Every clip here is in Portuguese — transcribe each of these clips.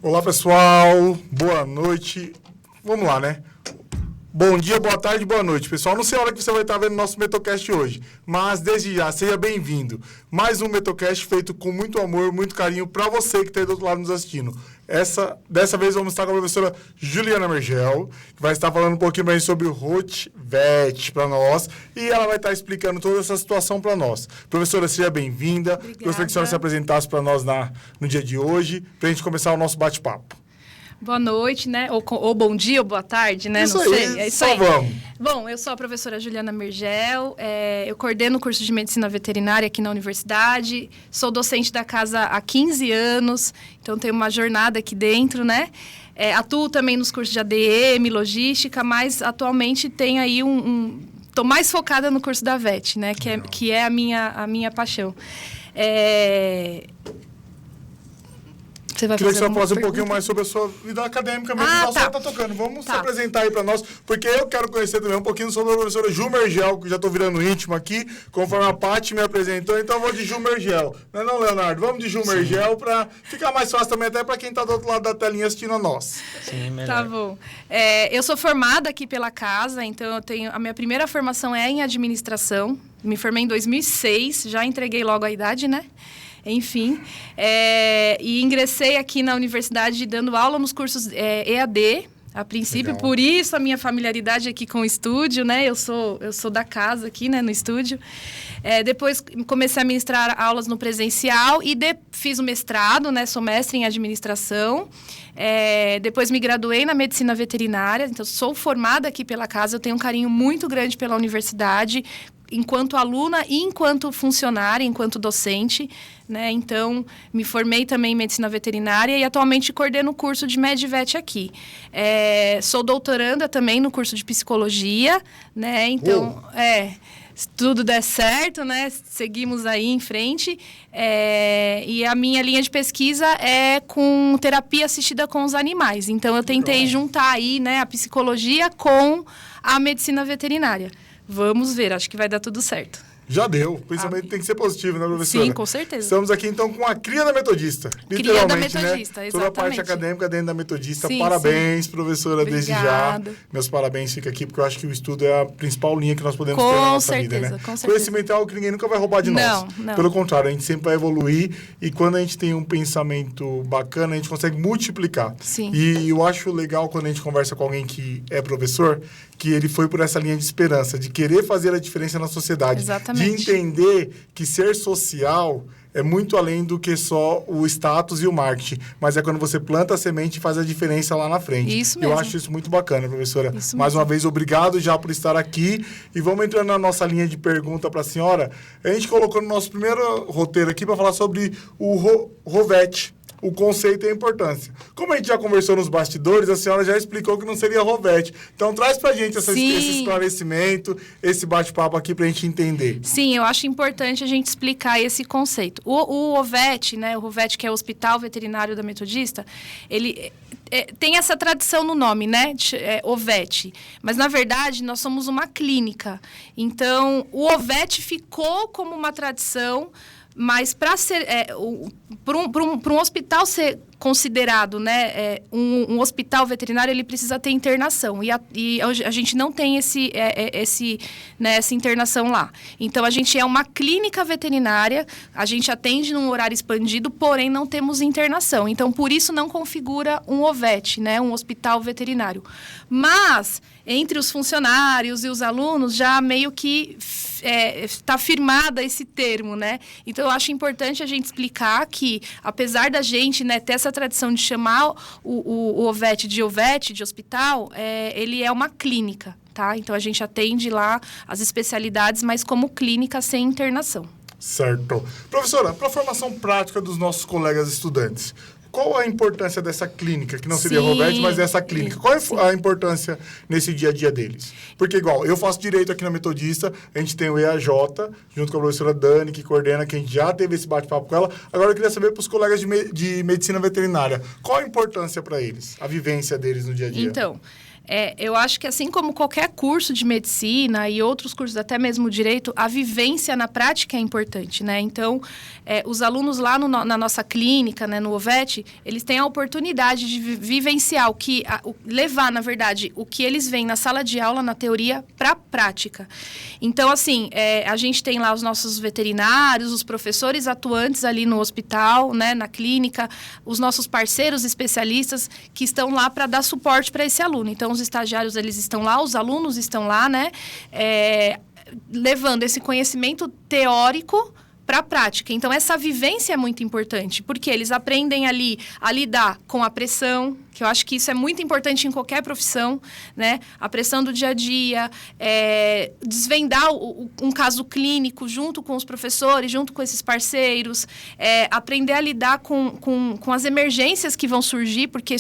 Olá, pessoal. Boa noite. Vamos lá, né? Bom dia, boa tarde, boa noite. Pessoal, não sei a hora que você vai estar vendo nosso Metocast hoje, mas desde já, seja bem-vindo. Mais um Metocast feito com muito amor, muito carinho para você que está do outro lado nos assistindo. Dessa vez vamos estar com a professora Juliana Mergel, que vai estar falando um pouquinho mais sobre o HOVET para nós, e ela vai estar explicando toda essa situação para nós. Professora, seja bem-vinda. Obrigada. Gostaria que a senhora se apresentasse para nós no dia de hoje, para a gente começar o nosso bate-papo. Boa noite, né? Ou bom dia ou boa tarde, né? Isso Não aí, sei. É isso só aí. vamos. Bom, eu sou a professora Juliana Mergel, eu coordeno o curso de Medicina Veterinária aqui na universidade, sou docente da casa há 15 anos, então tenho uma jornada aqui dentro, né? Atuo também nos cursos de ADM, logística, mas atualmente tenho aí Estou mais focada no curso da VET, né? Que é a minha paixão. Você vai Queria que fazer você falasse um pergunta? pouquinho mais sobre a sua vida acadêmica mesmo, que tá. está tocando. Vamos se apresentar aí para nós, porque eu quero conhecer também um pouquinho sobre a professora Ju Mergel, que já estou virando íntimo aqui, conforme a Paty me apresentou, então eu vou de Ju Mergel. Não é não, Leonardo? Vamos de Ju Mergel para ficar mais fácil também, até para quem está do outro lado da telinha assistindo a nós. Sim, melhor. Tá bom. Eu sou formada aqui pela casa, então a minha primeira formação é em administração. Me formei em 2006, já entreguei logo a idade, né? Enfim, e ingressei aqui na universidade dando aula nos cursos EAD, a princípio. Legal. Por isso a minha familiaridade aqui com o estúdio, né? Eu sou da casa aqui, né, no estúdio. Depois comecei a ministrar aulas no presencial e fiz o mestrado, né? Sou mestre em administração. Depois me graduei na medicina veterinária, então sou formada aqui pela casa. Eu tenho um carinho muito grande pela universidade, enquanto aluna e enquanto funcionária, enquanto docente, né? Então, me formei também em medicina veterinária e atualmente coordeno o curso de MedVet aqui. Sou doutoranda também no curso de psicologia, né? Então, se tudo der certo, né? Seguimos aí em frente. E a minha linha de pesquisa é com terapia assistida com os animais. Então, eu tentei juntar aí, né, a psicologia com a medicina veterinária. Vamos ver, acho que vai dar tudo certo. Já deu. O pensamento tem que ser positivo, né, professora? Sim, com certeza. Estamos aqui, então, com a cria da Metodista. Cria da Metodista, né? exatamente. Toda a parte acadêmica dentro da Metodista. Sim, Parabéns, professora, desde já. Obrigada. Meus parabéns fica aqui, porque eu acho que o estudo é a principal linha que nós podemos ter na nossa vida, né? Com certeza. Conhecimento é algo que ninguém nunca vai roubar de nós. Não. Pelo contrário, a gente sempre vai evoluir e quando a gente tem um pensamento bacana, a gente consegue multiplicar. Sim. E eu acho legal quando a gente conversa com alguém que é professor, que ele foi por essa linha de esperança, de querer fazer a diferença na sociedade. Exatamente. De entender que ser social é muito além do que só o status e o marketing, mas é quando você planta a semente e faz a diferença lá na frente. Isso mesmo. Eu acho isso muito bacana, professora. Isso Mais mesmo. uma vez, obrigado já por estar aqui. E vamos entrando na nossa linha de pergunta para a senhora. A gente colocou no nosso primeiro roteiro aqui para falar sobre o HOVET. O conceito e a importância. Como a gente já conversou nos bastidores, a senhora já explicou que não seria HOVET. Então, traz pra gente esse esclarecimento, esse bate-papo aqui pra gente entender. Sim, eu acho importante a gente explicar esse conceito. O HOVET, né, o HOVET, que é o Hospital Veterinário da Metodista, ele tem essa tradição no nome, né, HOVET. Mas, na verdade, nós somos uma clínica. Então, o HOVET ficou como uma tradição, mas para um hospital ser considerado, né, um hospital veterinário, ele precisa ter internação. E a gente não tem essa internação lá. Então, a gente é uma clínica veterinária, a gente atende num horário expandido, porém não temos internação. Então, por isso não configura um HOVET, né, um hospital veterinário. Mas, entre os funcionários e os alunos, já meio que está firmada esse termo, né? Então, eu acho importante a gente explicar que, apesar da gente, né, ter essa tradição de chamar o HOVET, de hospital, ele é uma clínica, tá? Então, a gente atende lá as especialidades, mas como clínica sem internação. Certo. Professora, para a formação prática dos nossos colegas estudantes, qual a importância dessa clínica, que não seria HOVET, mas essa clínica? Qual é a importância nesse dia a dia deles? Porque, igual, eu faço direito aqui na Metodista, a gente tem o EAJ, junto com a professora Dani, que coordena, que a gente já teve esse bate-papo com ela. Agora, eu queria saber para os colegas de medicina veterinária, qual a importância para eles, a vivência deles no dia a dia? Então, Eu acho que assim como qualquer curso de medicina e outros cursos, até mesmo direito, a vivência na prática é importante, né? Então, os alunos lá na nossa clínica, né, no OVET, eles têm a oportunidade de vivenciar levar, na verdade, o que eles veem na sala de aula, na teoria, para a prática. Então, assim, a gente tem lá os nossos veterinários, os professores atuantes ali no hospital, né, na clínica, os nossos parceiros especialistas que estão lá para dar suporte para esse aluno. Então, os estagiários, eles estão lá, os alunos estão lá, né? Levando esse conhecimento teórico para a prática. Então, essa vivência é muito importante, porque eles aprendem ali a lidar com a pressão, que eu acho que isso é muito importante em qualquer profissão, né? A pressão do dia a dia, desvendar um caso clínico junto com os professores, junto com esses parceiros, aprender a lidar com as emergências que vão surgir, porque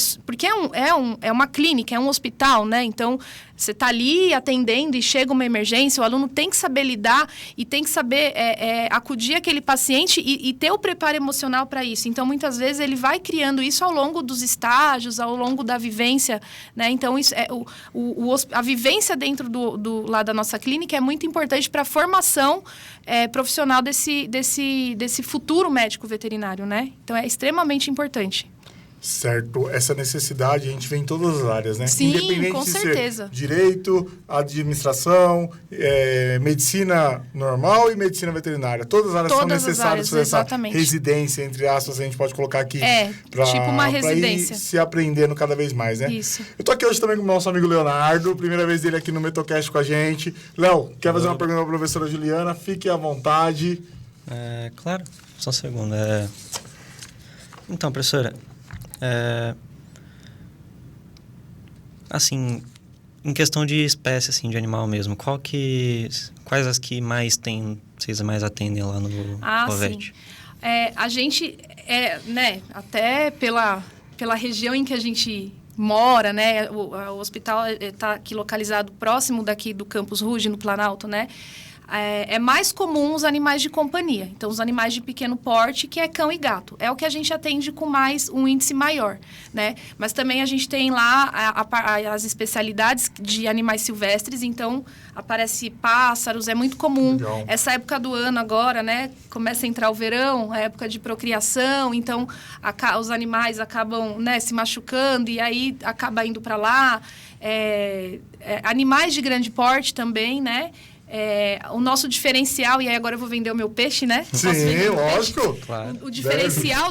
é uma clínica, é um hospital, né? Então, você está ali atendendo e chega uma emergência, o aluno tem que saber lidar e tem que saber acudir aquele paciente e ter o preparo emocional para isso. Então, muitas vezes, ele vai criando isso ao longo dos estágios, ao longo da vivência, né? Então, isso a vivência dentro lá da nossa clínica é muito importante para a formação profissional desse futuro médico veterinário, né? Então, é extremamente importante. Certo, essa necessidade a gente vê em todas as áreas, né? Sim, independente com de certeza. ser direito, administração, medicina normal e medicina veterinária. Todas as áreas são necessárias para essa residência, entre aspas, a gente pode colocar aqui. Tipo uma residência. Ir se aprendendo cada vez mais, né? Isso. Eu tô aqui hoje também com o nosso amigo Leonardo, primeira vez dele aqui no Metocast com a gente. Léo, quer fazer uma pergunta para a professora Juliana? Fique à vontade. Claro, só um segundo. Então, professora... assim, em questão de espécie, assim, de animal mesmo, quais as que vocês mais atendem lá no OVET? A gente, né, até pela região em que a gente mora, né, o hospital está aqui localizado próximo daqui do Campus Ruge, no Planalto, né, é mais comum os animais de companhia. Então, os animais de pequeno porte, que é cão e gato. É o que a gente atende com um índice maior, né? Mas também a gente tem lá as especialidades de animais silvestres. Então, aparece pássaros, é muito comum. Legal. Essa época do ano agora, né? Começa a entrar o verão, a época de procriação. Então, os animais acabam, né, se machucando e aí acaba indo para lá. Animais de grande porte também, né? O nosso diferencial, e aí agora eu vou vender o meu peixe, né? Sim, lógico. Claro. O diferencial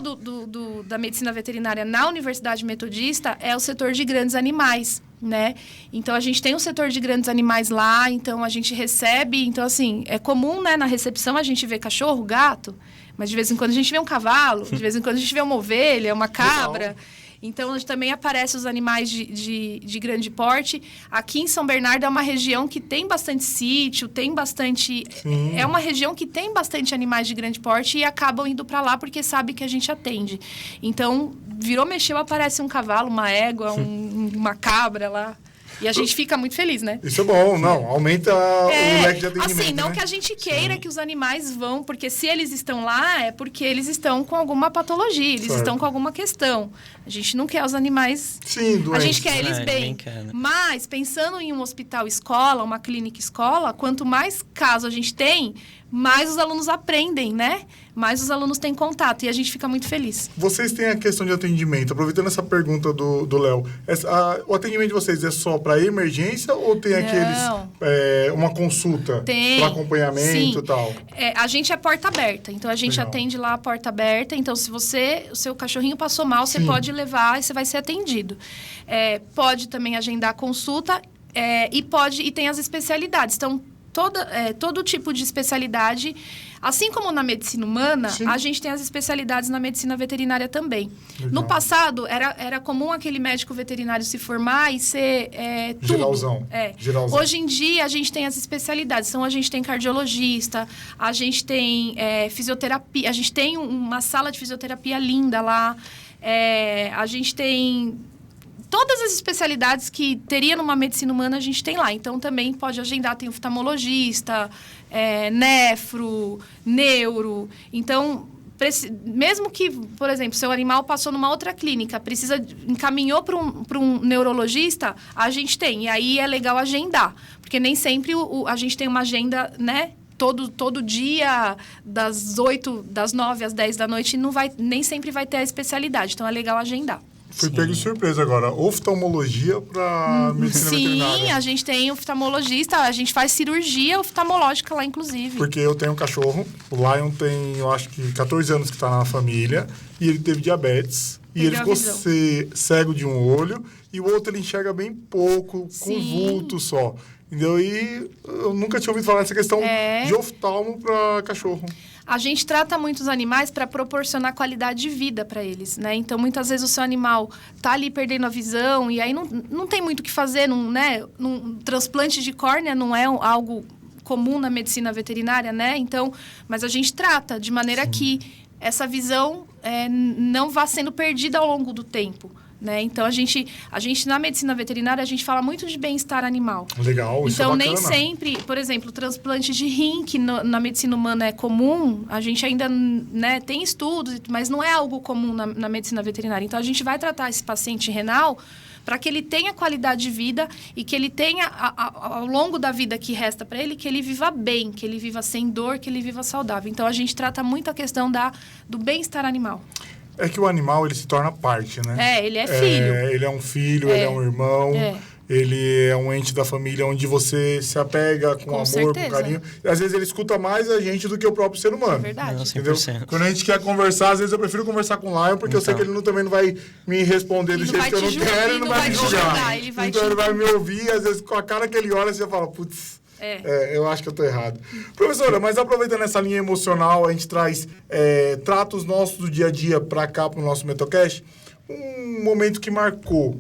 da medicina veterinária na Universidade Metodista é o setor de grandes animais, né? Então, a gente tem um setor de grandes animais lá, então a gente recebe... Então, assim, é comum, né, na recepção a gente ver cachorro, gato, mas de vez em quando a gente vê um cavalo, de vez em quando a gente vê uma ovelha, uma cabra... Legal. Então, também aparecem os animais de grande porte. Aqui em São Bernardo é uma região que tem bastante sítio, tem bastante... Sim. É uma região que tem bastante animais de grande porte e acabam indo para lá porque sabe que a gente atende. Então, mexeu, aparece um cavalo, uma égua, uma cabra lá. E a gente fica muito feliz, né? Isso é bom, não. Aumenta o leque de atendimento, assim, não, né? que a gente queira que os animais vão, porque se eles estão lá, é porque eles estão com alguma patologia, eles estão com alguma questão. A gente não quer os animais... Sim, doentes. A gente quer eles bem. Ninguém quer, né? Mas, pensando em um hospital escola, uma clínica escola, quanto mais casos a gente tem, mais os alunos aprendem, né? Mais os alunos têm contato e a gente fica muito feliz. Vocês têm a questão de atendimento. Aproveitando essa pergunta do Léo, o atendimento de vocês é só para emergência ou tem uma consulta para acompanhamento e tal? A gente é porta aberta. Então, a gente Legal. atende lá a porta aberta. Então, se o seu cachorrinho passou mal, você pode levar e você vai ser atendido. Pode também agendar consulta e tem as especialidades. Então, todo tipo de especialidade, assim como na medicina humana, a gente tem as especialidades na medicina veterinária também. Legal. No passado, era comum aquele médico veterinário se formar e ser tudo. Geralzão. Geralzão. Hoje em dia, a gente tem as especialidades. Então, a gente tem cardiologista, a gente tem fisioterapia, a gente tem uma sala de fisioterapia linda lá, a gente tem... Todas as especialidades que teria numa medicina humana, a gente tem lá. Então, também pode agendar, tem oftalmologista, nefro, neuro. Então, mesmo que, por exemplo, seu animal passou numa outra clínica, encaminhou para um neurologista, a gente tem. E aí é legal agendar, porque nem sempre a gente tem uma agenda, né? Todo dia, das 9 às 10 da noite, nem sempre vai ter a especialidade. Então, é legal agendar. Fui pego de surpresa agora. Oftalmologia para medicina veterinária. Sim, a gente tem oftalmologista, a gente faz cirurgia oftalmológica lá, inclusive. Porque eu tenho um cachorro, o Lion tem, eu acho que 14 anos que está na família, e ele teve diabetes. E ele ficou cego de um olho, e o outro ele enxerga bem pouco, com vulto só. Entendeu? E eu nunca tinha ouvido falar dessa questão de oftalmo para cachorro. A gente trata muitos animais para proporcionar qualidade de vida para eles, né? Então, muitas vezes o seu animal tá ali perdendo a visão e aí não tem muito o que fazer, né? Um transplante de córnea não é algo comum na medicina veterinária, né? Então, mas a gente trata de maneira que essa visão não vá sendo perdida ao longo do tempo. Né? Então, a gente na medicina veterinária, a gente fala muito de bem-estar animal. Legal, isso então, é bacana. nem sempre, por exemplo, o transplante de rim, que na medicina humana é comum, a gente ainda, né, tem estudos, mas não é algo comum na medicina veterinária. Então, a gente vai tratar esse paciente renal para que ele tenha qualidade de vida e que ele tenha, ao longo da vida que resta para ele, que ele viva bem, que ele viva sem dor, que ele viva saudável. Então, a gente trata muito a questão do bem-estar animal. É que o animal, ele se torna parte, né? Ele é filho. Ele é um filho, ele é um irmão, ele é um ente da família onde você se apega com amor, certeza. com carinho. E às vezes ele escuta mais a gente do que o próprio ser humano. É verdade. Não, 100%. Entendeu? Quando a gente quer conversar, às vezes eu prefiro conversar com o Lion, porque eu sei que ele também não vai me responder do jeito que eu não quero, ele não vai me julgar. Então ele vai me ouvir, e às vezes com a cara que ele olha, você fala, putz... eu acho que eu tô errado. Professora, mas aproveitando essa linha emocional, a gente traz tratos nossos do dia a dia para cá, para o nosso Metocast. Um momento que marcou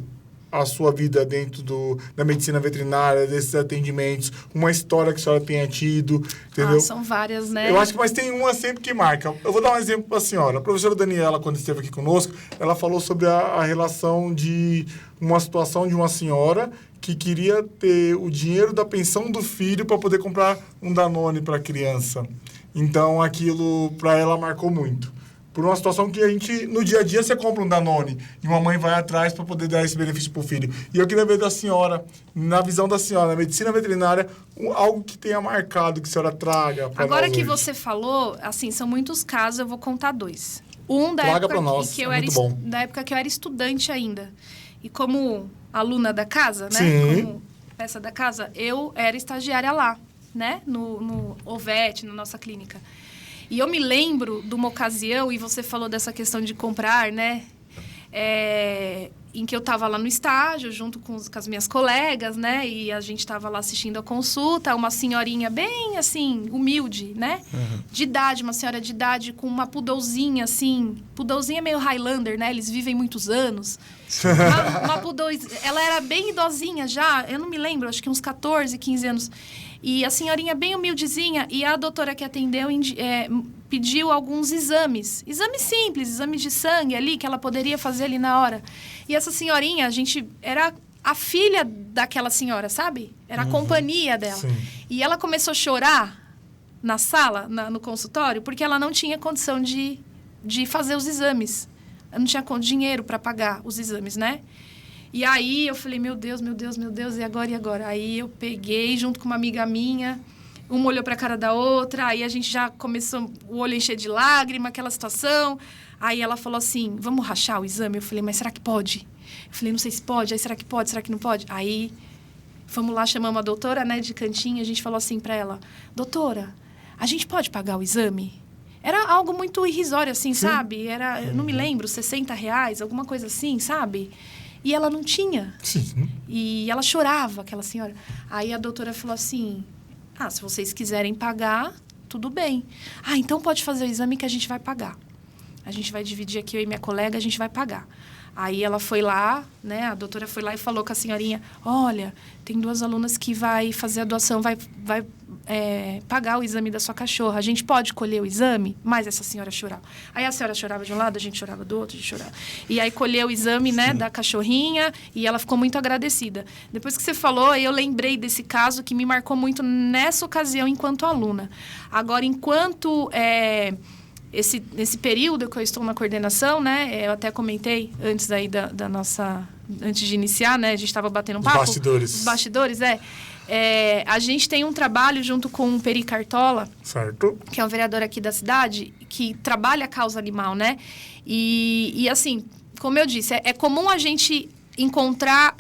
a sua vida dentro da medicina veterinária, desses atendimentos, uma história que a senhora tenha tido, entendeu? São várias, né? Eu acho que, mas tem uma sempre que marca. Eu vou dar um exemplo para a senhora. A professora Daniela, quando esteve aqui conosco, ela falou sobre a relação de uma situação de uma senhora que queria ter o dinheiro da pensão do filho para poder comprar um Danone para a criança. Então, aquilo, para ela, marcou muito. Por uma situação que a gente, no dia a dia, você compra um Danone e uma mãe vai atrás para poder dar esse benefício para o filho. E eu queria ver da senhora, na visão da senhora, na medicina veterinária, algo que tenha marcado, que a senhora traga para nós. Agora que hoje. você falou, assim, são muitos casos, eu vou contar 2. Um da Traga época pra nós, que eu é era muito bom. da época que eu era estudante ainda. E como aluna da casa, né? Sim. Como peça da casa, eu era estagiária lá, né? No OVET, na nossa clínica. E eu me lembro de uma ocasião, e você falou dessa questão de comprar, né? Em que eu estava lá no estágio, junto com as minhas colegas, né? E a gente estava lá assistindo a consulta, uma senhorinha bem, assim, humilde, né? De idade, uma senhora de idade com uma poodlezinha, assim... Poodlezinha meio Highlander, né? Eles vivem muitos anos. Uma poodle... Ela era bem idosinha já, eu não me lembro, acho que uns 14, 15 anos. E a senhorinha bem humildezinha, e a doutora que atendeu pediu alguns exames. Exames simples, exames de sangue ali, que ela poderia fazer ali na hora. E essa senhorinha, era a filha daquela senhora, sabe? Era a companhia dela. Sim. E ela começou a chorar na sala, no consultório, porque ela não tinha condição de fazer os exames. Ela não tinha dinheiro para pagar os exames, né? E aí eu falei, meu Deus, e agora? Aí eu peguei junto com uma amiga minha, uma olhou para a cara da outra, aí a gente já começou o olho a encher de lágrima, aquela situação. Aí ela falou assim, vamos rachar o exame? Eu falei, mas será que pode? Eu falei, não sei se pode. Aí, será que pode? Será que não pode? Aí, fomos lá, chamamos a doutora, né, de cantinho, a gente falou assim para ela, doutora, a gente pode pagar o exame? Era algo muito irrisório, assim, sabe? Eu não me lembro, R$60, alguma coisa assim, sabe? E ela não tinha. Sim. E ela chorava, aquela senhora. Aí a doutora falou assim, se vocês quiserem pagar, tudo bem. Então pode fazer o exame que a gente vai pagar. A gente vai dividir aqui, eu e minha colega, a gente vai pagar. Aí ela foi lá, né, a doutora foi lá e falou com a senhorinha, olha, tem 2 alunas que vai fazer a doação, vai pagar o exame da sua cachorra. A gente pode colher o exame? Mas essa senhora chorava. Aí a senhora chorava de um lado, a gente chorava do outro, a gente chorava. E aí colheu o exame, né, da cachorrinha e ela ficou muito agradecida. Depois que você falou, eu lembrei desse caso que me marcou muito nessa ocasião enquanto aluna. Agora, enquanto nesse período que eu estou na coordenação, né? Eu até comentei antes aí da nossa... Antes de iniciar, né? A gente estava batendo um papo. Os bastidores, a gente tem um trabalho junto com o Peri Cartola, certo, que é um vereador aqui da cidade, que trabalha a causa animal, né? E assim, como eu disse, é comum a gente encontrar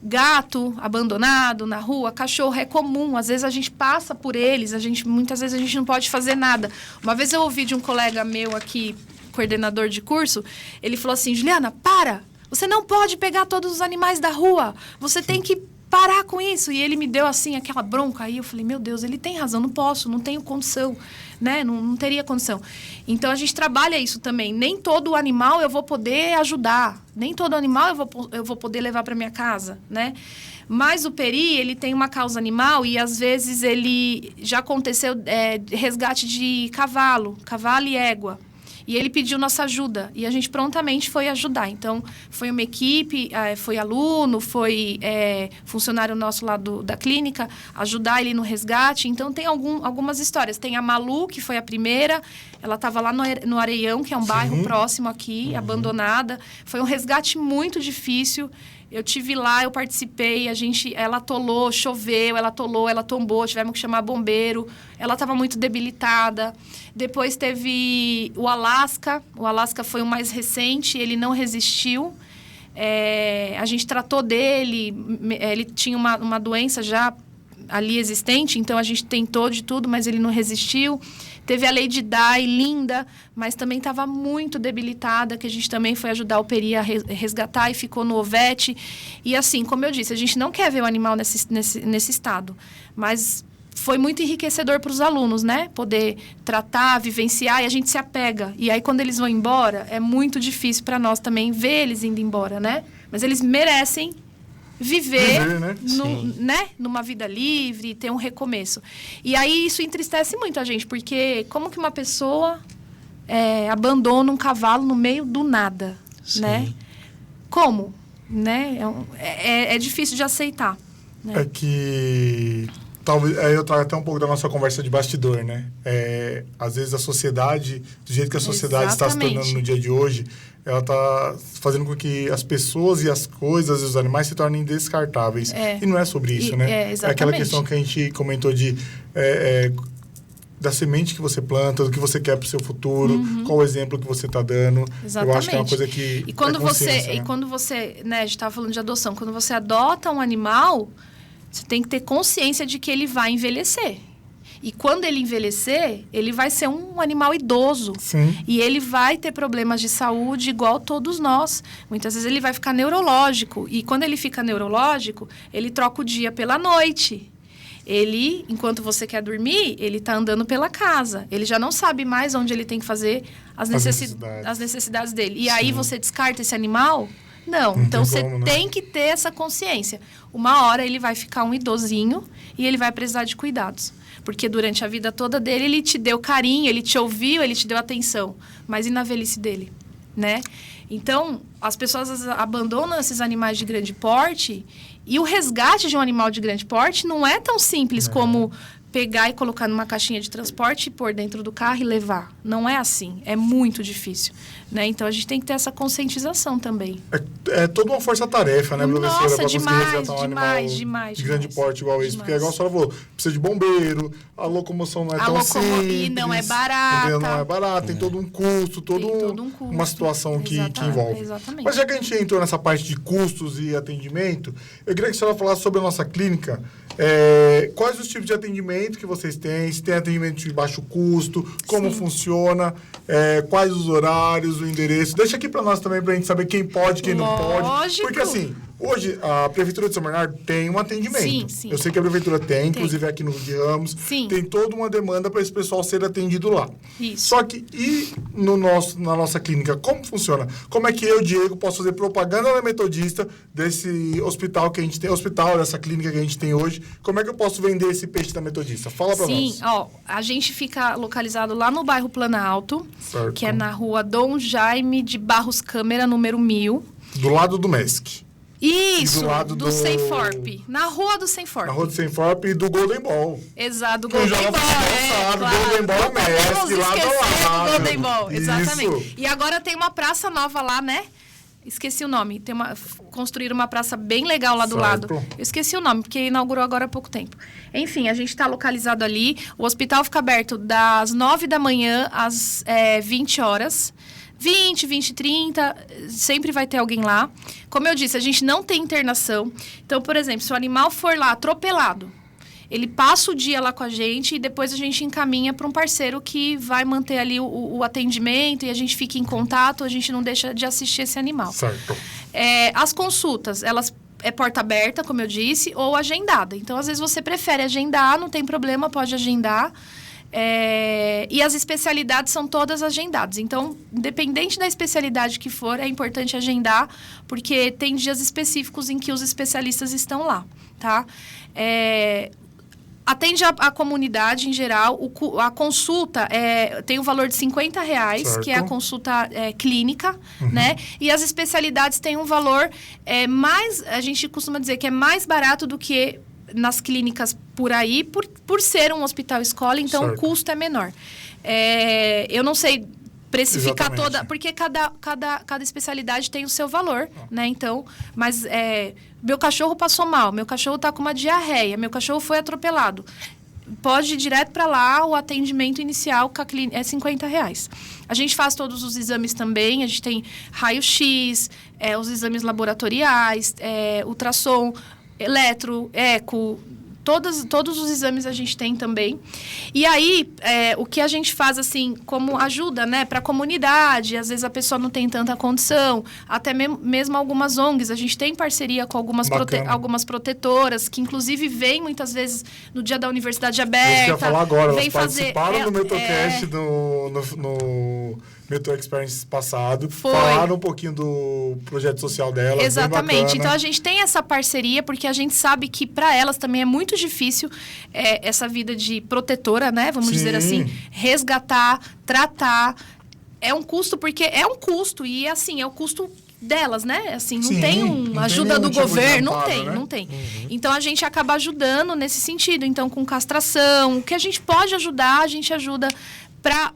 gato abandonado na rua, cachorro, é comum. Às vezes a gente passa por eles, muitas vezes a gente não pode fazer nada. Uma vez eu ouvi de um colega meu aqui, coordenador de curso, ele falou assim, Juliana, para! Você não pode pegar todos os animais da rua. Você tem que parar com isso. E ele me deu, assim, aquela bronca. Aí eu falei, meu Deus, ele tem razão. Não posso, não tenho condição. Né? Não teria condição. Então, a gente trabalha isso também. Nem todo animal eu vou poder ajudar. Nem todo animal eu vou poder levar para minha casa, né? Mas o Peri, ele tem uma causa animal e, às vezes, ele... Já aconteceu resgate de cavalo e égua. E ele pediu nossa ajuda. E a gente prontamente foi ajudar. Então, foi uma equipe, foi aluno, foi funcionário nosso lá da clínica, ajudar ele no resgate. Então, tem algumas histórias. Tem a Malu, que foi a primeira. Ela estava lá no Areião, que é um bairro próximo aqui, abandonada. Foi um resgate muito difícil. Eu tive lá, eu participei, ela atolou, choveu, ela atolou, ela tombou, tivemos que chamar bombeiro. Ela estava muito debilitada. Depois teve o Alasca. O Alasca foi o mais recente, ele não resistiu. A gente tratou dele, ele tinha uma doença já ali existente, então a gente tentou de tudo, mas ele não resistiu. Teve a Lady Di, linda, mas também estava muito debilitada, que a gente também foi ajudar o Peri a resgatar e ficou no ovete. E assim, como eu disse, a gente não quer ver o animal nesse estado, mas foi muito enriquecedor para os alunos, né? Poder tratar, vivenciar, e a gente se apega. E aí, quando eles vão embora, é muito difícil para nós também ver eles indo embora, né? Mas eles merecem viver né? Numa vida livre, ter um recomeço. E aí isso entristece muito a gente, porque como que uma pessoa abandona um cavalo no meio do nada, né? Como? Né? É difícil de aceitar. Né? É que... Talvez, eu trago até um pouco da nossa conversa de bastidor, né? Às vezes a sociedade, do jeito que a sociedade está se tornando no dia de hoje, ela está fazendo com que as pessoas e as coisas e os animais se tornem descartáveis. E não é sobre isso, né? É aquela questão que a gente comentou da semente que você planta, do que você quer para o seu futuro, qual o exemplo que você está dando. Exatamente. Eu acho que é uma coisa que e quando você, né, a gente estava falando de adoção, quando você adota um animal, você tem que ter consciência de que ele vai envelhecer. E quando ele envelhecer, ele vai ser um animal idoso. Sim. E ele vai ter problemas de saúde igual todos nós. Muitas vezes ele vai ficar neurológico. E quando ele fica neurológico, ele troca o dia pela noite. Ele, enquanto você quer dormir, ele está andando pela casa. Ele já não sabe mais onde ele tem que fazer as necessidades dele. E aí você descarta esse animal? Não. Então você tem que ter essa consciência. Uma hora ele vai ficar um idosinho e ele vai precisar de cuidados. Porque durante a vida toda dele, ele te deu carinho, ele te ouviu, ele te deu atenção. Mas e na velhice dele, né? Então, as pessoas abandonam esses animais de grande porte e o resgate de um animal de grande porte não é tão simples como pegar e colocar numa caixinha de transporte e pôr dentro do carro e levar. Não é assim. É muito difícil, né? Então, a gente tem que ter essa conscientização também. É toda uma força-tarefa, né, professora? Nossa, pra conseguir resgatar um animal de grande porte igual esse. Porque, igual a senhora falou, precisa de bombeiro, a locomoção não é tão simples. E não é barata. Não é barata, tem todo um custo, uma situação que envolve. Exatamente. Mas já que a gente entrou nessa parte de custos e atendimento, eu queria que a senhora falasse sobre a nossa clínica. Quais os tipos de atendimento que vocês têm? Se tem atendimento de baixo custo, como funciona, quais os horários, o endereço. Deixa aqui para nós também, para a gente saber quem pode, quem não pode. Porque assim, hoje a Prefeitura de São Bernardo tem um atendimento. Sim. Eu sei que a Prefeitura tem, inclusive aqui no Rio de Ramos, tem toda uma demanda para esse pessoal ser atendido lá. Isso. Só que, na nossa clínica, como funciona? Como é que eu, Diego, posso fazer propaganda na Metodista desse hospital que a gente tem, dessa clínica que a gente tem hoje? Como é que eu posso vender esse peixe da Metodista? Fala para nós. Sim, a gente fica localizado lá no bairro Planalto, que é na rua Dom Jaime de Barros Câmara, número 1000. Do lado do MESC. Isso, do Senforp. Na rua do Senforp. Na rua do Senforp e do Golden Ball. Exato, do Golden Ball. Golden Golden Ball Mestre, lá do lado. Golden Ball, exatamente. Isso. E agora tem uma praça nova lá, né? Esqueci o nome. Construíram uma praça bem legal lá do lado. Eu esqueci o nome, porque inaugurou agora há pouco tempo. Enfim, a gente está localizado ali. O hospital fica aberto das 9 da manhã às 20 horas. 20, 30, sempre vai ter alguém lá. Como eu disse, a gente não tem internação. Então, por exemplo, se o animal for lá atropelado, ele passa o dia lá com a gente e depois a gente encaminha para um parceiro que vai manter ali o atendimento e a gente fica em contato, a gente não deixa de assistir esse animal. Certo. As consultas, elas é porta aberta, como eu disse, ou agendada. Então, às vezes você prefere agendar, não tem problema, pode agendar. E as especialidades são todas agendadas. Então, independente da especialidade que for, é importante agendar, porque tem dias específicos em que os especialistas estão lá, tá? Atende a comunidade em geral. A consulta tem o valor de R$50, certo, que é a consulta clínica, né? E as especialidades têm um valor mais... A gente costuma dizer que é mais barato do que nas clínicas por aí, por ser um hospital escola, então certo, o custo é menor. Eu não sei precificar toda, porque cada especialidade tem o seu valor, né? Então, mas meu cachorro passou mal, meu cachorro está com uma diarreia, meu cachorro foi atropelado. Pode ir direto para lá, o atendimento inicial é R$50. A gente faz todos os exames também, a gente tem raio-x, os exames laboratoriais, ultrassom, eletro, eco, todos os exames a gente tem também. E aí, o que a gente faz, assim, como ajuda, né, para a comunidade, às vezes a pessoa não tem tanta condição, até mesmo algumas ONGs, a gente tem parceria com algumas protetoras, que inclusive vêm muitas vezes no dia da Universidade Aberta. Isso que eu ia falar agora, elas participaram do MetoCast no Meto Experience passado, Foi. falaram um pouquinho do projeto social delas. Exatamente. Então, a gente tem essa parceria, porque a gente sabe que para elas também é muito difícil essa vida de protetora, né? Vamos dizer assim, resgatar, tratar. É um custo, porque é um custo, e assim, é o custo delas, né? Assim, não tem ajuda do governo, não tem. Então, a gente acaba ajudando nesse sentido. Então, com castração, o que a gente pode ajudar, a gente ajuda para...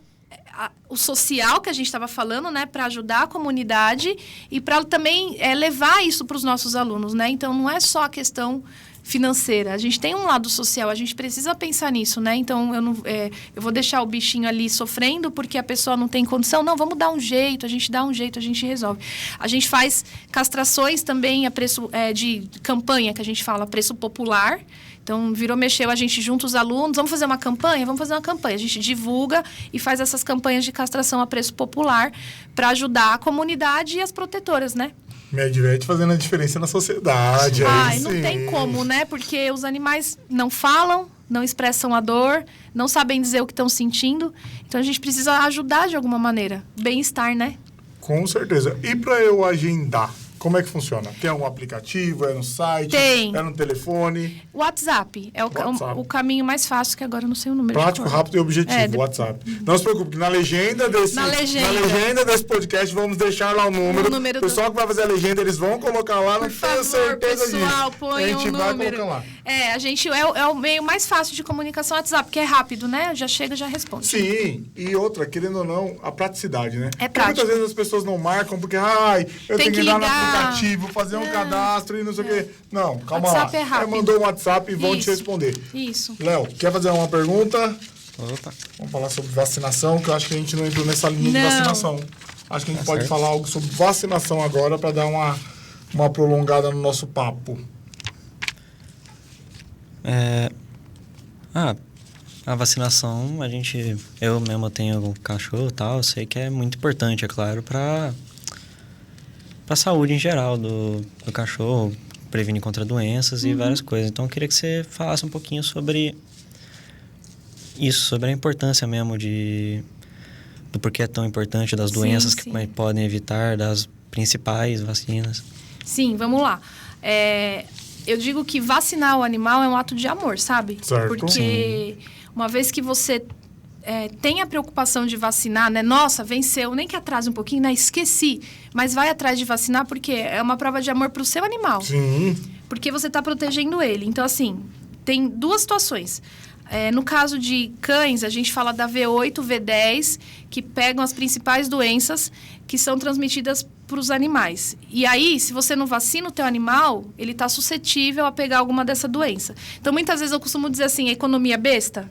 o social que a gente estava falando, né, para ajudar a comunidade e para também levar isso para os nossos alunos, né? Então, não é só a questão financeira. A gente tem um lado social, a gente precisa pensar nisso, né? Então, eu vou deixar o bichinho ali sofrendo porque a pessoa não tem condição. Não, vamos dar um jeito, a gente dá um jeito, a gente resolve. A gente faz castrações também a preço de campanha, que a gente fala, preço popular. Então, mexeu, a gente junta os alunos, vamos fazer uma campanha? Vamos fazer uma campanha. A gente divulga e faz essas campanhas de castração a preço popular para ajudar a comunidade e as protetoras, né? Me adverte fazendo a diferença na sociedade. Não tem como, né? Porque os animais não falam, não expressam a dor, não sabem dizer o que estão sentindo. Então, a gente precisa ajudar de alguma maneira. Bem-estar, né? Com certeza. E para eu agendar? Como é que funciona? Tem algum aplicativo? É no site? Tem. É no telefone? WhatsApp. É o caminho mais fácil, que agora eu não sei o número. Prático, rápido e objetivo. WhatsApp. Não se preocupe, que na legenda desse podcast vamos deixar lá o número. O pessoal que vai fazer a legenda, eles vão colocar lá, não tenho certeza disso. Pessoal, põe a gente vai número. colocar lá. A gente é o meio mais fácil de comunicação, WhatsApp, porque é rápido, né? Já chega, já responde. Sim, e outra, querendo ou não, a praticidade, né? É prático. Muitas vezes as pessoas não marcam porque, eu tenho que entrar no aplicativo, fazer um cadastro e não sei o quê. Não, calma WhatsApp lá. É rápido. Mandou um WhatsApp e vão te responder. Isso. Léo, quer fazer uma pergunta? Opa. Vamos falar sobre vacinação, que eu acho que a gente não entrou nessa linha de vacinação. Acho que a gente pode falar algo sobre vacinação agora para dar uma prolongada no nosso papo. A vacinação, eu mesmo tenho um cachorro e tal, eu sei que é muito importante, é claro, para a saúde em geral do cachorro, prevenir contra doenças e várias coisas. Então, eu queria que você falasse um pouquinho sobre isso, sobre a importância mesmo do porquê é tão importante, das doenças que podem evitar, das principais vacinas. Sim, vamos lá. Eu digo que vacinar o animal é um ato de amor, sabe? Certo. Porque uma vez que você tem a preocupação de vacinar, né? Nossa, venceu, nem que atrase um pouquinho, né? Esqueci. Mas vai atrás de vacinar porque é uma prova de amor para o seu animal. Sim. Porque você está protegendo ele. Então, assim, tem duas situações. No caso de cães, a gente fala da V8, V10, que pegam as principais doenças que são transmitidas para os animais. E aí, se você não vacina o teu animal, ele está suscetível a pegar alguma dessa doença. Então, muitas vezes eu costumo dizer assim, economia besta.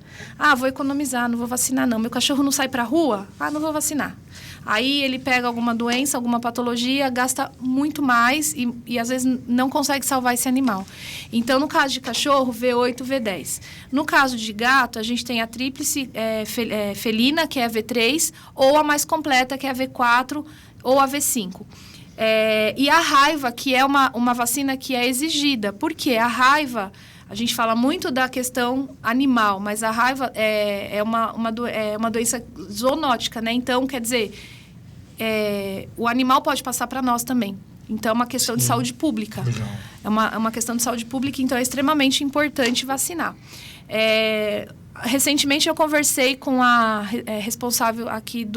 Vou economizar, não vou vacinar não. Meu cachorro não sai para a rua? Não vou vacinar. Aí ele pega alguma doença, alguma patologia, gasta muito mais e às vezes não consegue salvar esse animal. Então, no caso de cachorro, V8, V10. No caso de gato, a gente tem a tríplice felina, que é a V3, ou a mais completa, que é a V4 ou a V5. E a raiva, que é uma vacina que é exigida. Por quê? A raiva, a gente fala muito da questão animal, mas a raiva é uma doença zoonótica, né? Então, quer dizer, o animal pode passar para nós também. Então, é uma questão de saúde pública. Legal. É uma questão de saúde pública, então é extremamente importante vacinar. Recentemente, eu conversei com a responsável aqui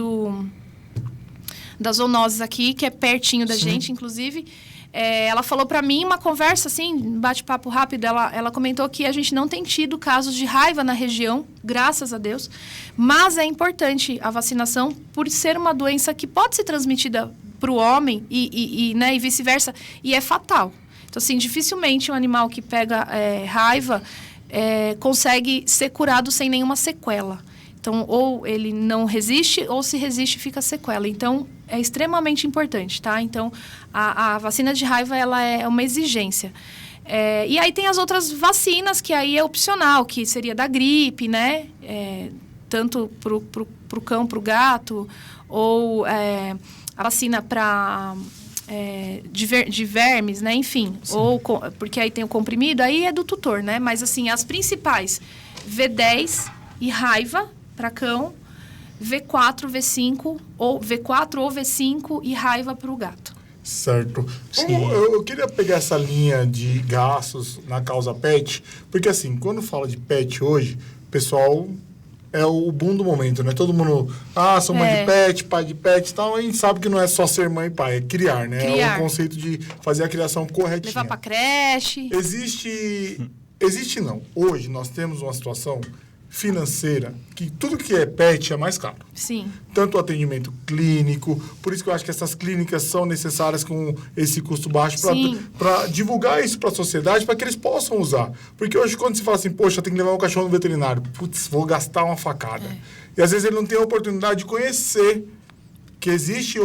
das zoonoses aqui, que é pertinho da gente, inclusive. Ela falou para mim, uma conversa assim, bate-papo rápido, ela comentou que a gente não tem tido casos de raiva na região, graças a Deus, mas é importante a vacinação por ser uma doença que pode ser transmitida para o homem e vice-versa, e é fatal. Então, assim, dificilmente um animal que pega raiva consegue ser curado sem nenhuma sequela. Então, ou ele não resiste, ou se resiste, fica sequela. Então, é extremamente importante, tá? Então, a vacina de raiva, ela é uma exigência. E aí tem as outras vacinas, que aí é opcional, que seria da gripe, né? Tanto pro cão, pro gato, ou a vacina para... de vermes, né? Enfim. Porque aí tem o comprimido, aí é do tutor, né? Mas, assim, as principais, V10 e raiva para cão, V4, V5, ou V4 ou V5 e raiva para o gato. Certo. Eu queria pegar essa linha de gastos na causa pet, porque assim, quando fala de pet hoje, o pessoal é o boom do momento, né? Todo mundo, sou mãe de pet, pai de pet e tal, a gente sabe que não é só ser mãe e pai, é criar, né? É o conceito de fazer a criação corretinha. Levar para creche. Existe não. Hoje nós temos uma situação financeira, que tudo que é pet é mais caro. Sim. Tanto o atendimento clínico, por isso que eu acho que essas clínicas são necessárias com esse custo baixo para divulgar isso para a sociedade, para que eles possam usar. Porque hoje, quando se fala assim, poxa, tem que levar um cachorro no veterinário, putz, vou gastar uma facada. E às vezes ele não tem a oportunidade de conhecer que existem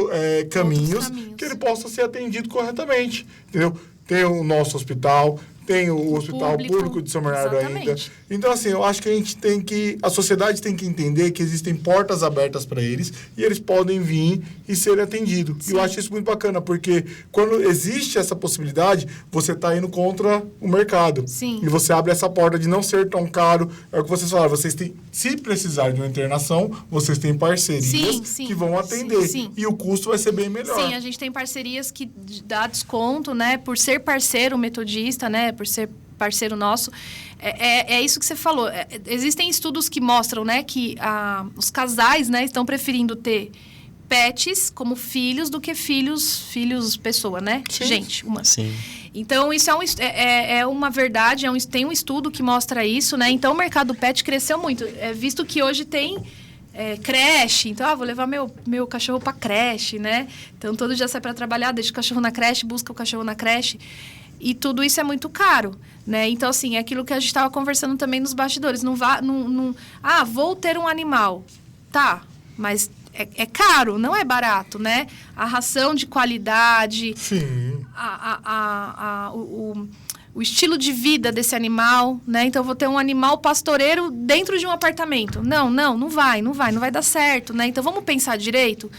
caminhos que ele possa ser atendido corretamente. Entendeu? Tem o nosso hospital, tem o Hospital Público de São Bernardo ainda. Então, assim, eu acho que a sociedade tem que entender que existem portas abertas para eles e eles podem vir e ser atendidos. E eu acho isso muito bacana, porque quando existe essa possibilidade, você está indo contra o mercado. Sim. E você abre essa porta de não ser tão caro. É o que vocês falaram, vocês têm, se precisar de uma internação, vocês têm parcerias que vão atender. Sim. E o custo vai ser bem melhor. Sim, a gente tem parcerias que dá desconto, né? Por ser parceiro metodista, né? Por ser parceiro nosso. É isso que você falou. Existem estudos que mostram, né, que os casais, né, estão preferindo ter pets como filhos do que filhos pessoa, né? Sim. Gente, humana. Sim. Então, isso é uma verdade, tem um estudo que mostra isso, né? Então, o mercado pet cresceu muito. Visto que hoje tem creche, então, vou levar meu cachorro para creche, né? Então, todo dia sai para trabalhar, deixa o cachorro na creche, busca o cachorro na creche. E tudo isso é muito caro, né? Então, assim, é aquilo que a gente estava conversando também nos bastidores. Vou ter um animal. Tá, mas é caro, não é barato, né? A ração de qualidade, Sim. o estilo de vida desse animal, né? Então, eu vou ter um animal pastoreiro dentro de um apartamento. Não vai dar certo, né? Então, vamos pensar direito.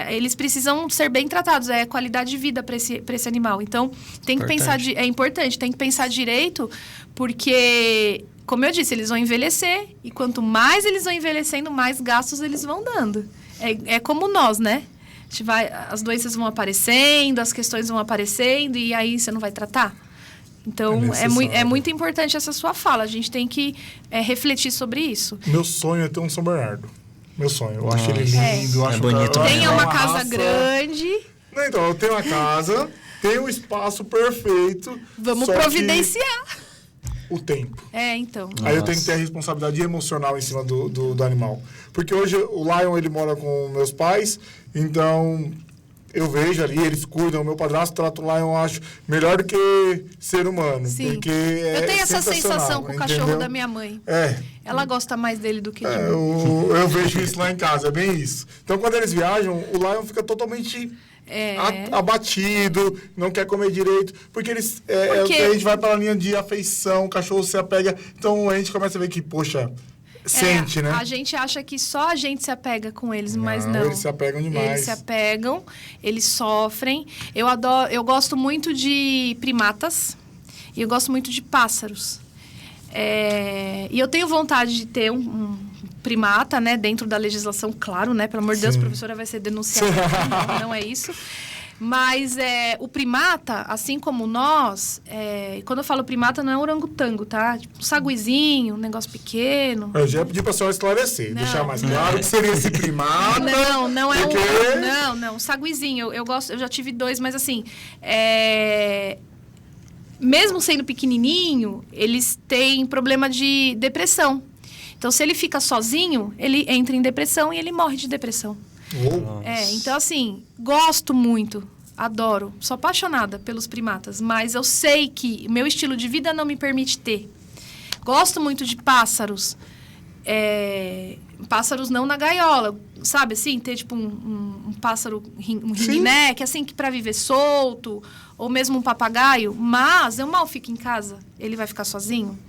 Eles precisam ser bem tratados, qualidade de vida para esse animal. Então, tem que pensar, é importante, tem que pensar direito, porque, como eu disse, eles vão envelhecer, e quanto mais eles vão envelhecendo, mais gastos eles vão dando. É como nós, né? As doenças vão aparecendo, as questões vão aparecendo, e aí você não vai tratar? Então, é muito importante essa sua fala. A gente tem que refletir sobre isso. Meu sonho é ter um São Bernardo. Meu sonho. Eu acho ele lindo. Eu acho bonito. Tenha uma casa grande. Não, então, eu tenho uma casa, tenho um espaço perfeito. Vamos providenciar. o tempo. Então. Aí eu tenho que ter a responsabilidade emocional em cima do animal. Porque hoje o Lion, ele mora com meus pais, então eu vejo ali, eles cuidam. O meu padrasto trata o Lion, eu acho, melhor do que ser humano. Sim. Porque Eu tenho essa sensação com o cachorro entendeu? da minha mãe. É. Ela gosta mais dele do que de mim. Eu vejo isso lá em casa, é bem isso. Então, quando eles viajam, o Lion fica totalmente abatido, não quer comer direito, porque eles a gente vai para a linha de afeição, o cachorro se apega, então a gente começa a ver que, poxa, sente, né? A gente acha que só a gente se apega com eles, mas não. Eles se apegam demais. Eles se apegam, eles sofrem. Eu gosto muito de primatas e eu gosto muito de pássaros. E eu tenho vontade de ter um primata, né, dentro da legislação, claro, né? Pelo amor de Deus, a professora vai ser denunciada. Não é isso. Mas o primata, assim como nós, quando eu falo primata, não é um orangotango, tá? Tipo, um saguizinho, um negócio pequeno. Eu já pedi para a senhora esclarecer, deixar mais claro que seria esse primata. Não é porque... um saguizinho. Eu já tive 2, mas assim, mesmo sendo pequenininho, eles têm problema de depressão. Então, se ele fica sozinho, ele entra em depressão e ele morre de depressão. Então, assim, gosto muito, adoro, sou apaixonada pelos primatas, mas eu sei que meu estilo de vida não me permite ter. Gosto muito de pássaros, pássaros não na gaiola, sabe assim? Ter, tipo, um pássaro, um ringneck, assim, que para viver solto, ou mesmo um papagaio, mas eu mal fico em casa, ele vai ficar sozinho.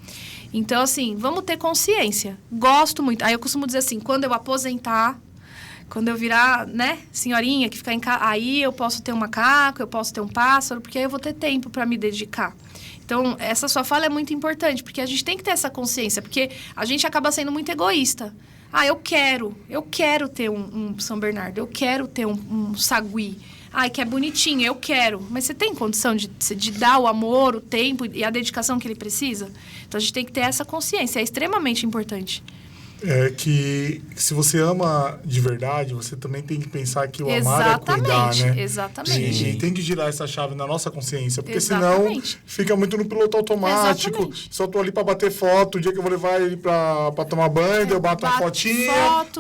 Então, assim, vamos ter consciência. Gosto muito. Aí eu costumo dizer assim, quando eu aposentar, quando eu virar, né, senhorinha que ficar em casa, aí eu posso ter um macaco, eu posso ter um pássaro, porque aí eu vou ter tempo para me dedicar. Então, essa sua fala é muito importante, porque a gente tem que ter essa consciência, porque a gente acaba sendo muito egoísta. Eu quero ter um São Bernardo, eu quero ter um sagui. Que é bonitinho, eu quero. Mas você tem condição de dar o amor, o tempo e a dedicação que ele precisa? Então, a gente tem que ter essa consciência. É extremamente importante. Que se você ama de verdade, você também tem que pensar que o amar é cuidar, né? Exatamente. E tem que girar essa chave na nossa consciência, porque Exatamente. senão fica muito no piloto automático. Exatamente. Só tô ali para bater foto, o dia que eu vou levar ele para tomar banho, eu bato uma fotinha,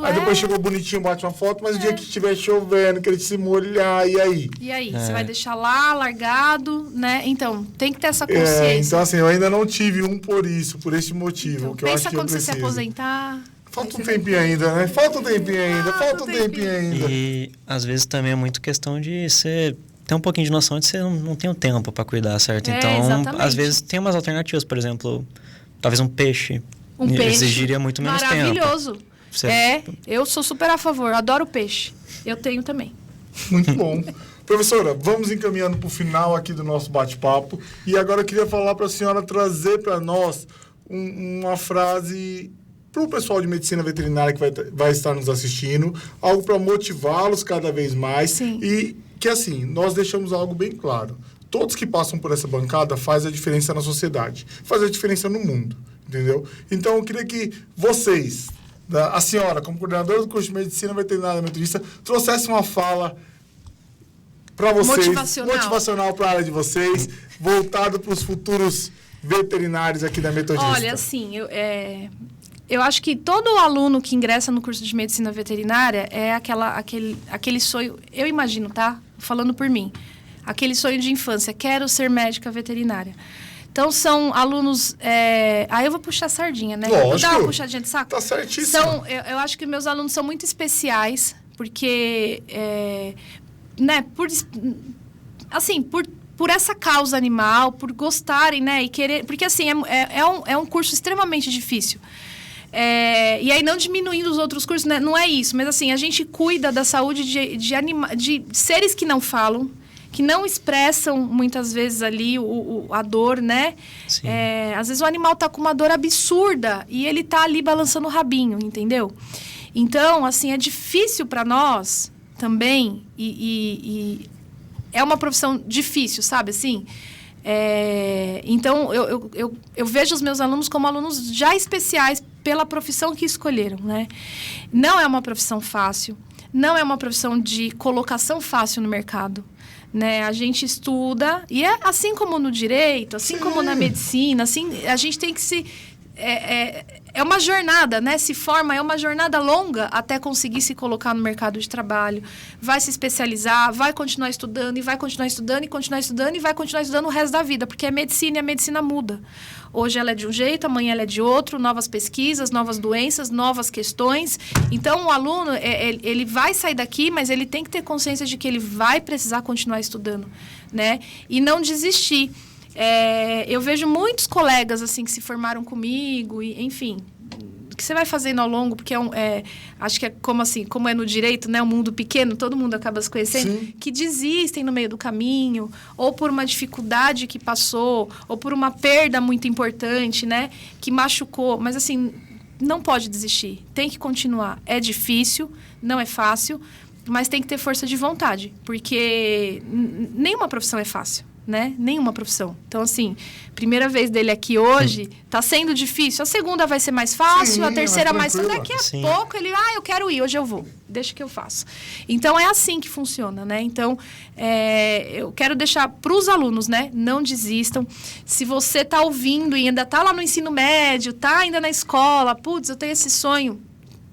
aí depois chegou bonitinho, bate uma foto, mas o dia que estiver chovendo, que ele se molhar, e aí? E aí? Você vai deixar lá, largado, né? Então, tem que ter essa consciência. Então, assim, eu ainda não tive por esse motivo, Então, que eu acho que eu quando preciso. você se aposentar... Falta um tempinho ainda, né? Falta um tempinho ainda. E às vezes também é muito questão de você ter um pouquinho de noção de você não tem o tempo para cuidar, certo? Então, exatamente. às vezes tem umas alternativas, por exemplo, talvez um peixe. Exigiria muito menos tempo. Maravilhoso. Eu sou super a favor, adoro peixe. Eu tenho também. Muito bom. Professora, vamos encaminhando para o final aqui do nosso bate-papo. E agora eu queria falar para a senhora trazer para nós uma frase para o pessoal de medicina veterinária que vai estar nos assistindo, algo para motivá-los cada vez mais. Sim. E que, assim, nós deixamos algo bem claro. Todos que passam por essa bancada fazem a diferença na sociedade, fazem a diferença no mundo, entendeu? Então, eu queria que vocês, a senhora, como coordenadora do curso de medicina veterinária metodista, trouxesse uma fala para vocês, motivacional para a área de vocês, voltado para os futuros veterinários aqui da Metodista. Olha, assim, eu acho que todo aluno que ingressa no curso de medicina veterinária é aquele sonho, eu imagino, tá? Falando por mim, aquele sonho de infância, quero ser médica veterinária. Então, são alunos... Aí eu vou puxar a sardinha, né? Lógico. Vou dar uma puxadinha de saco? Tá certíssimo. Eu acho que meus alunos são muito especiais, porque... né, por essa causa animal, por gostarem, né, e querer... Porque, assim, é um curso extremamente difícil. E aí, não diminuindo os outros cursos, né, não é isso. Mas, assim, a gente cuida da saúde de seres que não falam, que não expressam, muitas vezes, ali a dor, né? Sim. Às vezes, o animal tá com uma dor absurda e ele tá ali balançando o rabinho, entendeu? Então, assim, é difícil para nós também e é uma profissão difícil, sabe, assim? Então, eu vejo os meus alunos como alunos já especiais pela profissão que escolheram, né? Não é uma profissão fácil, não é uma profissão de colocação fácil no mercado, né? A gente estuda, e é assim como no direito, assim como na medicina, assim, a gente tem que se... É uma jornada, né? Se forma, é uma jornada longa até conseguir se colocar no mercado de trabalho. Vai se especializar, vai continuar estudando, e vai continuar estudando, e continuar estudando, e vai continuar estudando o resto da vida, porque é medicina e a medicina muda. Hoje ela é de um jeito, amanhã ela é de outro, novas pesquisas, novas doenças, novas questões. Então, o aluno, ele vai sair daqui, mas ele tem que ter consciência de que ele vai precisar continuar estudando, né? E não desistir. Eu vejo muitos colegas assim que se formaram comigo, e, enfim, o que você vai fazendo ao longo, porque acho que é como é no direito, né, um mundo pequeno, todo mundo acaba se conhecendo, Sim. que desistem no meio do caminho, ou por uma dificuldade que passou, ou por uma perda muito importante, né, que machucou, mas assim, não pode desistir, tem que continuar. É difícil, não é fácil, mas tem que ter força de vontade, porque nenhuma profissão é fácil. Né? Nenhuma profissão. Então, assim, primeira vez dele aqui hoje, tá sendo difícil. A segunda vai ser mais fácil, a terceira mais fácil. Daqui a pouco ele, eu quero ir, hoje eu vou. Deixa que eu faço. Então, é assim que funciona, né? Então, eu quero deixar para os alunos, né? Não desistam. Se você tá ouvindo e ainda tá lá no ensino médio, tá ainda na escola, putz, eu tenho esse sonho,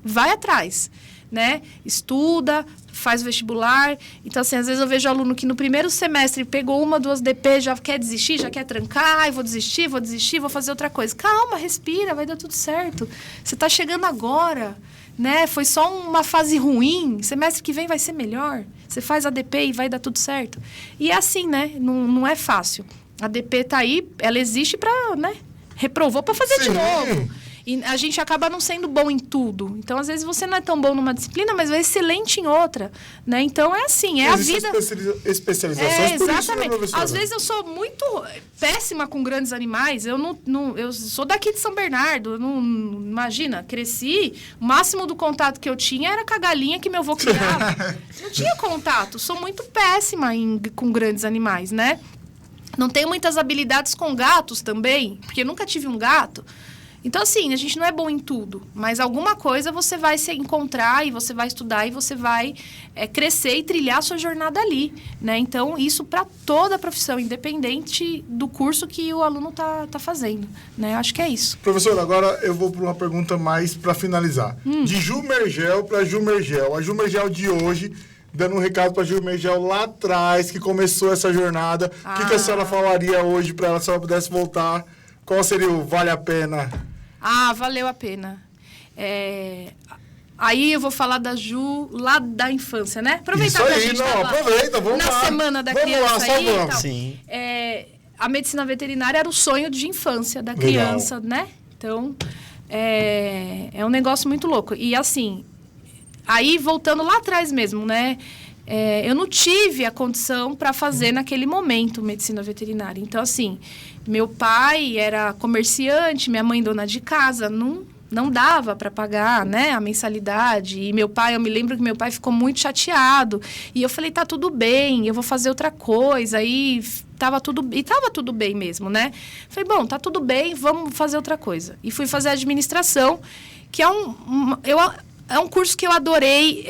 vai atrás, né? Estuda, faz vestibular. Então, assim, às vezes eu vejo aluno que no primeiro semestre pegou 1, 2 DP, já quer desistir, já quer trancar, vou desistir, vou fazer outra coisa. Calma, respira, vai dar tudo certo. Você está chegando agora, né? Foi só uma fase ruim, semestre que vem vai ser melhor. Você faz a DP e vai dar tudo certo. E é assim, né? Não é fácil. A DP tá aí, ela existe para, né? Reprovou para fazer de novo. E a gente acaba não sendo bom em tudo. Então, às vezes, você não é tão bom numa disciplina, mas é excelente em outra, né? Então, é assim, a vida... Especializações por exatamente. isso, né, professora? Às vezes, eu sou muito péssima com grandes animais. Eu sou daqui de São Bernardo. Imagina, cresci. O máximo do contato que eu tinha era com a galinha que meu avô criava. Não tinha contato. Sou muito péssima com grandes animais, né? Não tenho muitas habilidades com gatos também, porque eu nunca tive um gato. Então, assim, a gente não é bom em tudo, mas alguma coisa você vai se encontrar e você vai estudar e você vai crescer e trilhar a sua jornada ali, né? Então, isso para toda a profissão, independente do curso que o aluno tá fazendo, né? Acho que é isso. Professor, agora eu vou para uma pergunta mais para finalizar. De Jumergel para Jumergel. A Jumergel de hoje, dando um recado para a Jumergel lá atrás, que começou essa jornada. O que a senhora falaria hoje para ela, se ela pudesse voltar? Qual seria o vale a pena? Valeu a pena. Aí eu vou falar da Ju lá da infância, né? Aproveitar que a gente aproveita, vamos lá. Na semana da vamos criança lá, só aí vamos. e tal. Sim. A medicina veterinária era o sonho de infância da criança, né? Então, é um negócio muito louco. E assim, aí voltando lá atrás mesmo, né? Eu não tive a condição para fazer naquele momento medicina veterinária. Então, assim, meu pai era comerciante, minha mãe dona de casa, não dava para pagar, né, a mensalidade. E meu pai, eu me lembro que meu pai ficou muito chateado. E eu falei, tá tudo bem, eu vou fazer outra coisa. Aí tava tudo bem mesmo, né? Falei, bom, tá tudo bem, vamos fazer outra coisa. E fui fazer administração, que é um curso que eu adorei.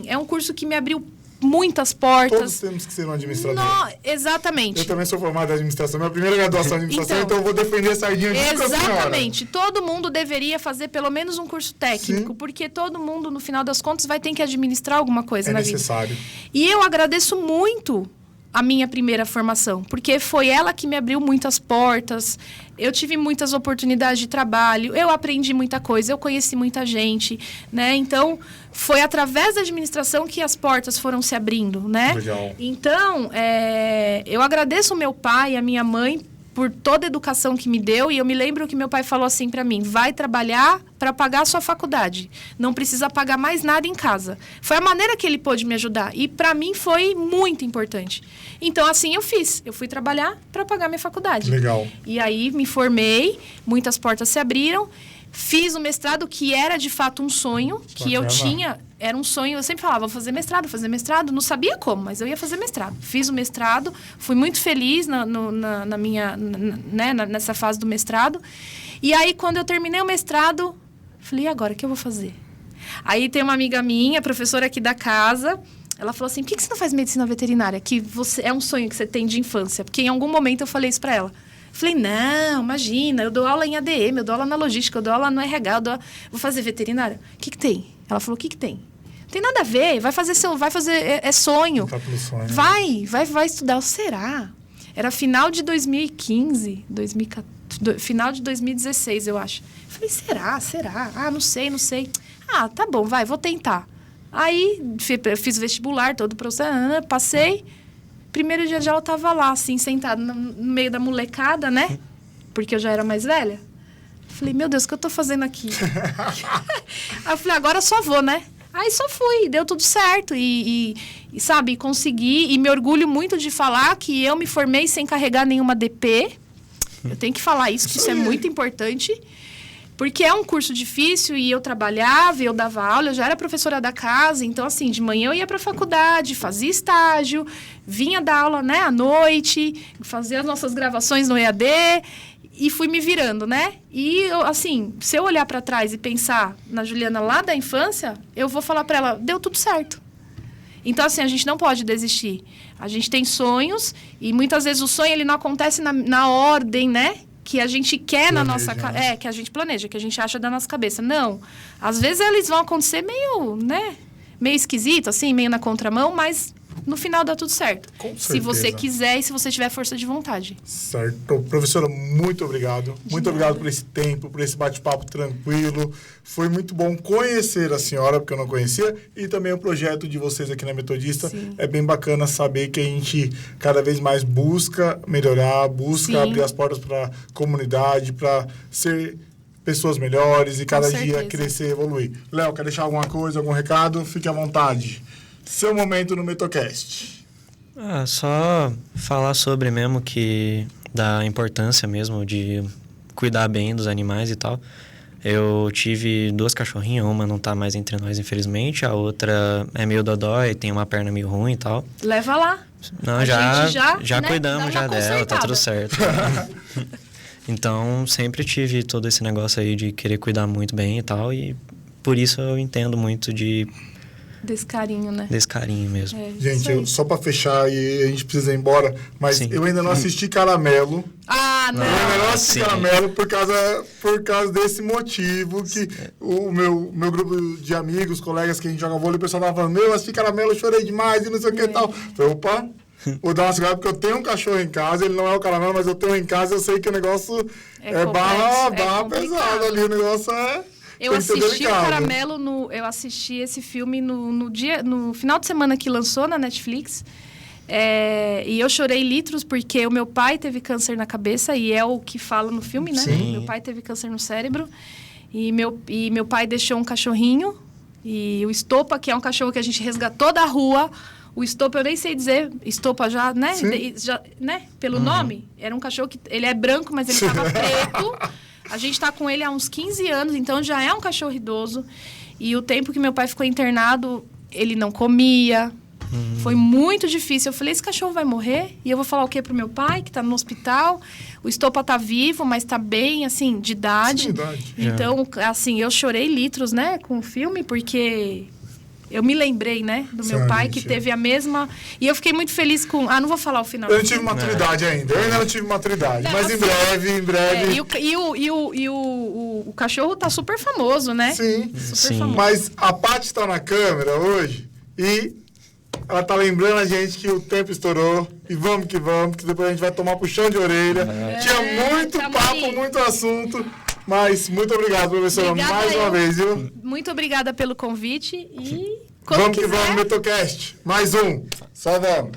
É um curso que me abriu muitas portas. Todos temos que ser um administrador. Exatamente. Eu também sou formado em administração. Minha primeira graduação em administração, então eu vou defender a sardinha junto com a senhora. Exatamente. Todo mundo deveria fazer pelo menos um curso técnico, Sim. porque todo mundo, no final das contas, vai ter que administrar alguma coisa na vida. É necessário. E eu agradeço muito a minha primeira formação, porque foi ela que me abriu muitas portas. Eu tive muitas oportunidades de trabalho, eu aprendi muita coisa, eu conheci muita gente, né? Então, foi através da administração que as portas foram se abrindo, né? Legal. Então, eu agradeço o meu pai e a minha mãe por toda a educação que me deu, e eu me lembro que meu pai falou assim para mim, vai trabalhar para pagar a sua faculdade, não precisa pagar mais nada em casa. Foi a maneira que ele pôde me ajudar, e para mim foi muito importante. Então, assim eu fiz, eu fui trabalhar para pagar minha faculdade. Legal. E aí me formei, muitas portas se abriram, fiz o mestrado, que era de fato um sonho, que eu tinha, era um sonho, eu sempre falava, vou fazer mestrado, não sabia como, mas eu ia fazer mestrado. Fiz o mestrado, fui muito feliz nessa fase do mestrado. E aí, quando eu terminei o mestrado, falei, e agora, o que eu vou fazer? Aí tem uma amiga minha, professora aqui da casa, Ela falou assim, por que você não faz medicina veterinária? Que é um sonho que você tem de infância. Porque em algum momento eu falei isso pra ela. Falei, não, imagina, eu dou aula em ADM, eu dou aula na logística, eu dou aula no RH, vou fazer veterinária. O que tem? Ela falou, o que tem? Não tem nada a ver, vai fazer, é sonho. Tá pelo sonho. Vai estudar. Será? Era final de 2015, final de 2016, eu acho. Falei, será? Ah, não sei. Ah, tá bom, vou tentar. Aí, fiz vestibular, todo o processo, passei. Primeiro dia de aula, eu tava lá, assim, sentada no meio da molecada, né? Porque eu já era mais velha. Falei, meu Deus, o que eu tô fazendo aqui? Aí eu falei, agora eu só vou, né? Aí só fui, deu tudo certo. E sabe, consegui. E me orgulho muito de falar que eu me formei sem carregar nenhuma DP. Eu tenho que falar isso, que isso é muito importante. Porque é um curso difícil e eu trabalhava, eu dava aula, eu já era professora da casa. Então, assim, de manhã eu ia para a faculdade, fazia estágio, vinha dar aula, né, à noite, fazia as nossas gravações no EAD e fui me virando, né? E, assim, se eu olhar para trás e pensar na Juliana lá da infância, eu vou falar para ela, deu tudo certo. Então, assim, a gente não pode desistir. A gente tem sonhos e muitas vezes o sonho ele não acontece na ordem, né? Que a gente quer na nossa... que a gente planeja, que a gente acha da nossa cabeça. Não. Às vezes eles vão acontecer meio, né? Meio esquisito, assim, meio na contramão, mas no final dá tudo certo. Com certeza. Se você quiser e se você tiver força de vontade. Certo. Professora, muito obrigado. Muito obrigado por esse tempo, por esse bate-papo tranquilo. Foi muito bom conhecer a senhora, porque eu não conhecia, e também o projeto de vocês aqui na Metodista. Sim. É bem bacana saber que a gente cada vez mais busca melhorar, busca Sim. abrir as portas para a comunidade, para ser pessoas melhores e cada dia certeza. crescer e evoluir. Léo, quer deixar alguma coisa, algum recado? Fique à vontade. Seu momento no Metocast. Só falar sobre mesmo que da importância mesmo de cuidar bem dos animais e tal. Eu tive 2 cachorrinhas, uma não tá mais entre nós, infelizmente, a outra é meio dodói, tem uma perna meio ruim e tal. Leva lá. Não, A gente já né, cuidamos dá já uma dela, tá consertada. tudo certo. Então, sempre tive todo esse negócio aí de querer cuidar muito bem e tal, e por isso eu entendo muito Desse carinho, né? desse carinho mesmo. Gente, só para fechar e a gente precisa ir embora, mas Sim. eu ainda não assisti Caramelo. Ah, não. Eu ainda não assisti sim. Caramelo por causa desse motivo que o meu grupo de amigos, colegas que a gente joga vôlei, o pessoal tava falando, eu assisti Caramelo, eu chorei demais e não sei o que e tal. Falei, opa, vou dar uma segurada porque eu tenho um cachorro em casa, ele não é o Caramelo, mas eu tenho em casa, eu sei que o negócio é barra pesada ali, o negócio é... Eu assisti o Caramelo eu assisti esse filme no final de semana que lançou na Netflix. E eu chorei litros porque o meu pai teve câncer na cabeça e é o que fala no filme, né? Sim. Meu pai teve câncer no cérebro e meu pai deixou um cachorrinho e o Estopa, que é um cachorro que a gente resgatou da rua. O Estopa, eu nem sei dizer, Estopa já, né? Né? Pelo nome, era um cachorro que ele é branco, mas ele estava preto. A gente está com ele há uns 15 anos, então já é um cachorro idoso. E o tempo que meu pai ficou internado, ele não comia. Foi muito difícil. Eu falei, esse cachorro vai morrer? E eu vou falar o quê pro meu pai, que está no hospital? O Estopa tá vivo, mas tá bem, assim, de idade. Sim, idade. Então, assim, eu chorei litros, né, com o filme, porque... Eu me lembrei, né, do meu pai, que teve a mesma... E eu fiquei muito feliz com... não vou falar o final. Eu não tive maturidade ainda. Eu ainda não tive maturidade. Não, mas assim, em breve... O cachorro tá super famoso, né? Sim. Super famoso. Mas a Paty tá na câmera hoje e ela tá lembrando a gente que o tempo estourou. E vamos, que depois a gente vai tomar puxão de orelha. Tinha muito papo, aí. muito assunto. Mas muito obrigado, professora, Obrigada mais uma vez, viu? Muito obrigada pelo convite e... Vamos que vamos, Metocast. Mais um. Só vamos.